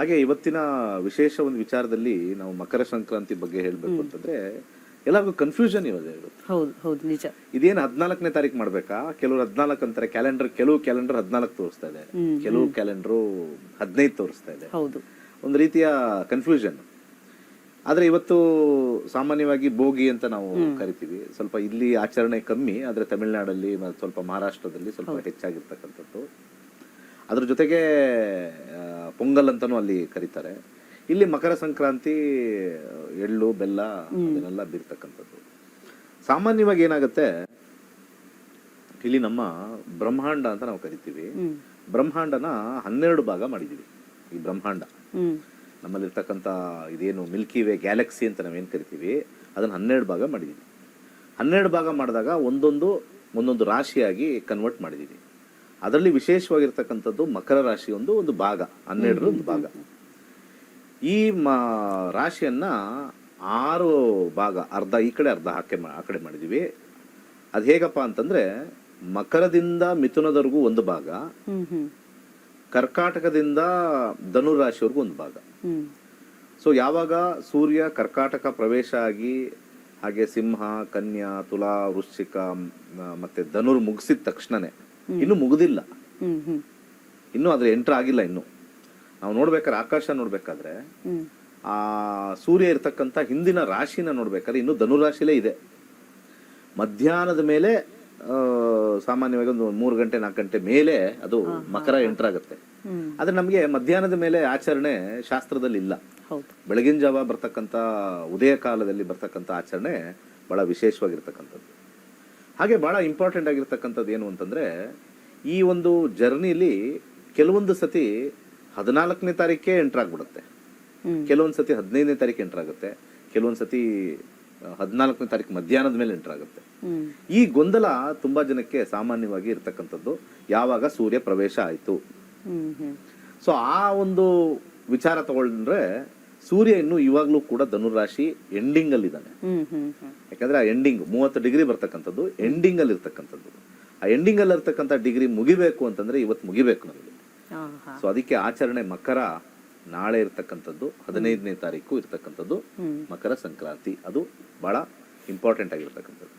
ಹಾಗೆ ಇವತ್ತಿನ ವಿಶೇಷ ಒಂದು ವಿಚಾರದಲ್ಲಿ ನಾವು ಮಕರ ಸಂಕ್ರಾಂತಿ ಬಗ್ಗೆ ಹೇಳಬೇಕು ಅಂತಂದ್ರೆ ಎಲ್ಲರಿಗೂ ಕನ್ಫ್ಯೂಷನ್ ಇರೋದೇ ಇವತ್ತು. ಹೌದು ಹೌದು ನಿಜ. ಇದೇನು 14ನೇ ತಾರೀಕು ಮಾಡ್ಬೇಕಾ? ಕೆಲವರು 14 ಅಂತಾರೆ ಕ್ಯಾಲೆಂಡರ್, ಕೆಲವು ಕ್ಯಾಲೆಂಡರ್ 14 ತೋರಿಸ್ತಾ ಇದೆ, ಕೆಲವು ಕ್ಯಾಲೆಂಡರ್ 15 ತೋರಿಸ್ತಾ ಇದೆ. ಹೌದು, ಒಂದು ರೀತಿಯ ಕನ್ಫ್ಯೂಷನ್. ಆದ್ರೆ ಇವತ್ತು ಸಾಮಾನ್ಯವಾಗಿ ಭೋಗಿ ಅಂತ ನಾವು ಕರಿತೀವಿ. ಸ್ವಲ್ಪ ಇಲ್ಲಿ ಆಚರಣೆ ಕಮ್ಮಿ, ಆದ್ರೆ ತಮಿಳುನಾಡಲ್ಲಿ ಸ್ವಲ್ಪ ಮಹಾರಾಷ್ಟ್ರದಲ್ಲಿ ಸ್ವಲ್ಪ ಹೆಚ್ಚಾಗಿರ್ತಕ್ಕಂಥದ್ದು. ಅದ್ರ ಜೊತೆಗೆ ಪೊಂಗಲ್ ಅಂತಾನು ಅಲ್ಲಿ ಕರೀತಾರೆ. ಇಲ್ಲಿ ಮಕರ ಸಂಕ್ರಾಂತಿ ಎಳ್ಳು ಬೆಲ್ಲ ಅದನ್ನೆಲ್ಲ ಬೀರ್ತಕ್ಕಂಥದ್ದು. ಸಾಮಾನ್ಯವಾಗಿ ಏನಾಗುತ್ತೆ, ಇಲ್ಲಿ ನಮ್ಮ ಬ್ರಹ್ಮಾಂಡ ಅಂತ ನಾವು ಕರಿತೀವಿ. ಬ್ರಹ್ಮಾಂಡನ 12 ಭಾಗ ಮಾಡಿದೀವಿ. ಈ ಬ್ರಹ್ಮಾಂಡ ನಮ್ಮಲ್ಲಿರ್ತಕ್ಕಂಥ ಇದೇನು ಮಿಲ್ಕಿ ವೇ ಗ್ಯಾಲಕ್ಸಿ ಅಂತ ನಾವೇನು ಕರಿತೀವಿ, ಅದನ್ನ 12 ಭಾಗ ಮಾಡಿದೀವಿ. 12 ಭಾಗ ಮಾಡಿದಾಗ ಒಂದೊಂದು ರಾಶಿಯಾಗಿ ಕನ್ವರ್ಟ್ ಮಾಡಿದೀವಿ. ಅದರಲ್ಲಿ ವಿಶೇಷವಾಗಿರ್ತಕ್ಕಂಥದ್ದು ಮಕರ ರಾಶಿ ಒಂದು ಭಾಗ, 12ರ ಒಂದು ಭಾಗ. ಈ ರಾಶಿಯನ್ನ 6 ಭಾಗ, ಅರ್ಧ ಈ ಕಡೆ ಅರ್ಧ ಆ ಕಡೆ ಮಾಡಿದೀವಿ. ಅದ್ ಹೇಗಪ್ಪ ಅಂತಂದ್ರೆ, ಮಕರದಿಂದ ಮಿಥುನದವರೆಗೂ ಒಂದು ಭಾಗ, ಕರ್ಕಾಟಕದಿಂದ ಧನುರಾಶಿವರೆಗೂ ಒಂದು ಭಾಗ. ಸೊ ಯಾವಾಗ ಸೂರ್ಯ ಕರ್ಕಾಟಕ ಪ್ರವೇಶ ಆಗಿ ಹಾಗೆ ಸಿಂಹ, ಕನ್ಯಾ, ತುಲಾ, ವೃಶ್ಚಿಕ ಮತ್ತೆ ಧನುರ್ ಮುಗಿಸಿದ ತಕ್ಷಣನೇ, ಇನ್ನು ಮುಗುದಿಲ್ಲ, ಇನ್ನು ಅದ್ರ ಎಂಟ್ರ್ ಆಗಿಲ್ಲ. ಇನ್ನು ನಾವು ನೋಡ್ಬೇಕಾದ್ರೆ, ಆಕಾಶ ನೋಡ್ಬೇಕಾದ್ರೆ ಆ ಸೂರ್ಯ ಇರ್ತಕ್ಕಂಥ ಹಿಂದಿನ ರಾಶಿನ ನೋಡ್ಬೇಕಾದ್ರೆ ಇನ್ನು ಧನುರಾಶಿಲೇ ಇದೆ. ಮಧ್ಯಾಹ್ನದ ಮೇಲೆ ಸಾಮಾನ್ಯವಾಗಿ ಒಂದು 3 ಗಂಟೆ 4 ಗಂಟೆ ಮೇಲೆ ಅದು ಮಕರ ಎಂಟರ್ ಆಗುತ್ತೆ. ಆದ್ರೆ ನಮ್ಗೆ ಮಧ್ಯಾಹ್ನದ ಮೇಲೆ ಆಚರಣೆ ಶಾಸ್ತ್ರದಲ್ಲಿ ಇಲ್ಲ. ಬೆಳಗಿನ ಜಾವ ಬರ್ತಕ್ಕಂಥ ಉದಯ ಕಾಲದಲ್ಲಿ ಬರ್ತಕ್ಕಂಥ ಆಚರಣೆ ಬಹಳ ವಿಶೇಷವಾಗಿರ್ತಕ್ಕಂಥದ್ದು. ಹಾಗೆ ಬಹಳ ಇಂಪಾರ್ಟೆಂಟ್ ಆಗಿರ್ತಕ್ಕಂಥದ್ದು ಏನು ಅಂತಂದ್ರೆ, ಈ ಒಂದು ಜರ್ನಿಲಿ ಕೆಲವೊಂದು ಸತಿ 14ನೇ ತಾರೀಕೆ ಎಂಟರ್ ಆಗ್ಬಿಡುತ್ತೆ, ಕೆಲವೊಂದ್ ಸತಿ 15ನೇ ತಾರೀಕು ಎಂಟರ್ ಆಗುತ್ತೆ, ಕೆಲವೊಂದ್ ಸತಿ 14ನೇ ತಾರೀಕು ಮಧ್ಯಾಹ್ನದ ಮೇಲೆ ಎಂಟರ್ ಆಗುತ್ತೆ. ಈ ಗೊಂದಲ ತುಂಬಾ ಜನಕ್ಕೆ ಸಾಮಾನ್ಯವಾಗಿ ಇರ್ತಕ್ಕಂಥದ್ದು, ಯಾವಾಗ ಸೂರ್ಯ ಪ್ರವೇಶ ಆಯ್ತು. ಸೊ ಆ ಒಂದು ವಿಚಾರ ತಗೊಂಡ್ರೆ, ಸೂರ್ಯ ಇನ್ನು ಇವಾಗ್ಲೂ ಕೂಡ ಧನುರಾಶಿ ಎಂಡಿಂಗ್ ಅಲ್ಲಿ ಇದ್ದಾನೆ. ಯಾಕಂದ್ರೆ ಆ ಎಂಡಿಂಗ್ 30 ಡಿಗ್ರಿ ಬರ್ತಕ್ಕಂಥದ್ದು ಎಂಡಿಂಗ್ ಅಲ್ಲಿ ಇರ್ತಕ್ಕಂಥದ್ದು. ಆ ಎಂಡಿಂಗ್ ಅಲ್ಲಿ ಇರ್ತಕ್ಕಂಥ ಡಿಗ್ರಿ ಮುಗಿಬೇಕು ಅಂತಂದ್ರೆ ಇವತ್ತು ಮುಗಿಬೇಕು ನಮಗೆ. ಸೊ ಅದಕ್ಕೆ ಆಚರಣೆ ಮಕರ ನಾಳೆ ಇರ್ತಕ್ಕಂಥದ್ದು 15ನೇ ತಾರೀಕು ಇರ್ತಕ್ಕಂಥದ್ದು ಮಕರ ಸಂಕ್ರಾಂತಿ. ಅದು ಬಹಳ ಇಂಪಾರ್ಟೆಂಟ್ ಆಗಿರ್ತಕ್ಕಂಥದ್ದು.